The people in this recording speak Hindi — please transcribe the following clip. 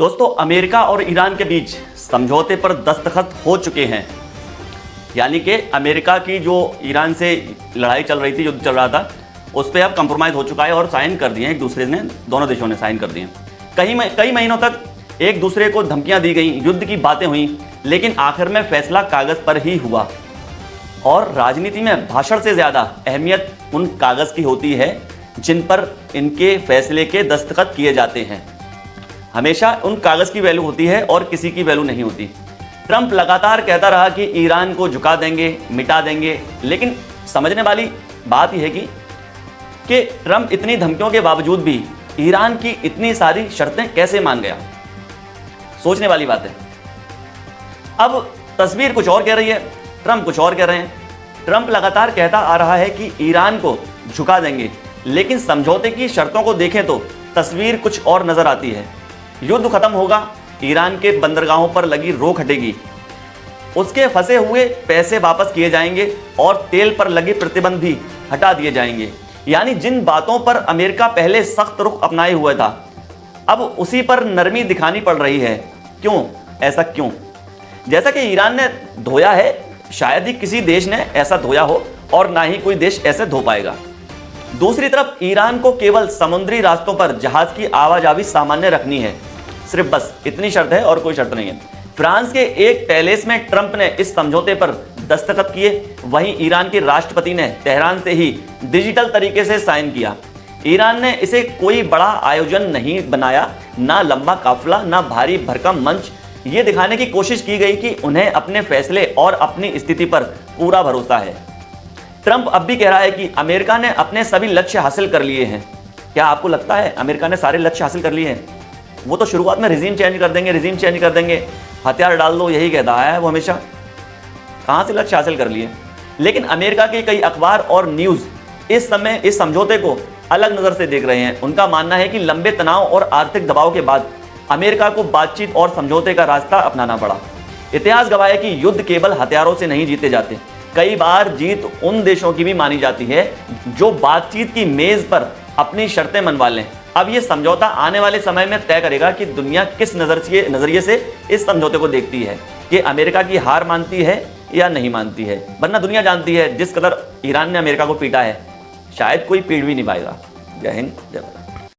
दोस्तों, अमेरिका और ईरान के बीच समझौते पर दस्तखत हो चुके हैं। यानी कि अमेरिका की जो ईरान से लड़ाई चल रही थी, युद्ध चल रहा था, उस पर अब कंप्रोमाइज़ हो चुका है और साइन कर दिए एक दूसरे ने, दोनों देशों ने साइन कर दिए। कई महीनों तक एक दूसरे को धमकियां दी गई, युद्ध की बातें हुई, लेकिन आखिर में फैसला कागज़ पर ही हुआ। और राजनीति में भाषण से ज़्यादा अहमियत उन कागज़ की होती है जिन पर इनके फैसले के दस्तखत किए जाते हैं। हमेशा उन कागज़ की वैल्यू होती है और किसी की वैल्यू नहीं होती। ट्रंप लगातार कहता रहा कि ईरान को झुका देंगे, मिटा देंगे, लेकिन समझने वाली बात यह है कि ट्रंप इतनी धमकियों के बावजूद भी ईरान की इतनी सारी शर्तें कैसे मान गया। सोचने वाली बात है। अब तस्वीर कुछ और कह रही है, ट्रंप कुछ और कह रहे हैं। ट्रंप लगातार कहता आ रहा है कि ईरान को झुका देंगे, लेकिन समझौते की शर्तों को देखें तो तस्वीर कुछ और नजर आती है। युद्ध खत्म होगा, ईरान के बंदरगाहों पर लगी रोक हटेगी, उसके फंसे हुए पैसे वापस किए जाएंगे और तेल पर लगे प्रतिबंध भी हटा दिए जाएंगे। यानी जिन बातों पर अमेरिका पहले सख्त रुख अपनाए हुआ था, अब उसी पर नरमी दिखानी पड़ रही है। क्यों? ऐसा क्यों? जैसा कि ईरान ने धोया है, शायद ही किसी देश ने ऐसा धोया हो और ना ही कोई देश ऐसे धो पाएगा। दूसरी तरफ ईरान को केवल समुद्री रास्तों पर जहाज की आवाजाही सामान्य रखनी है, सिर्फ बस इतनी शर्त है और कोई शर्त नहीं है। फ्रांस के एक पैलेस में ट्रंप ने इस समझौते पर दस्तखत किए, वहीं ईरान के राष्ट्रपति ने तेहरान से ही डिजिटल तरीके से साइन किया। ईरान ने इसे कोई बड़ा आयोजन नहीं बनाया, ना लंबा काफिला, ना भारी भरकम मंच। ये दिखाने की कोशिश की गई कि उन्हें अपने फैसले और अपनी स्थिति पर पूरा भरोसा है। ट्रंप अब भी कह रहा है कि अमेरिका ने अपने सभी लक्ष्य हासिल कर लिए हैं। क्या आपको लगता है अमेरिका ने सारे लक्ष्य हासिल कर लिए हैं? वो तो शुरुआत में रिजीम चेंज कर देंगे, हथियार डाल दो, यही कहता है वो हमेशा। कहाँ से लक्ष्य हासिल कर लिए? लेकिन अमेरिका के कई अखबार और न्यूज़ इस समय इस समझौते को अलग नज़र से देख रहे हैं। उनका मानना है कि लंबे तनाव और आर्थिक दबाव के बाद अमेरिका को बातचीत और समझौते का रास्ता अपनाना पड़ा। इतिहास गवाह है कि युद्ध केवल हथियारों से नहीं जीते जाते, कई बार जीत उन देशों की भी मानी जाती है जो बातचीत की मेज पर अपनी शर्तें मनवा लें। अब ये समझौता आने वाले समय में तय करेगा कि दुनिया किस नजरिए से इस समझौते को देखती है, कि अमेरिका की हार मानती है या नहीं मानती है। वरना दुनिया जानती है जिस कदर ईरान ने अमेरिका को पीटा है, शायद कोई पीड़ भी नहीं पाएगा। जय हिंद, जय भारत।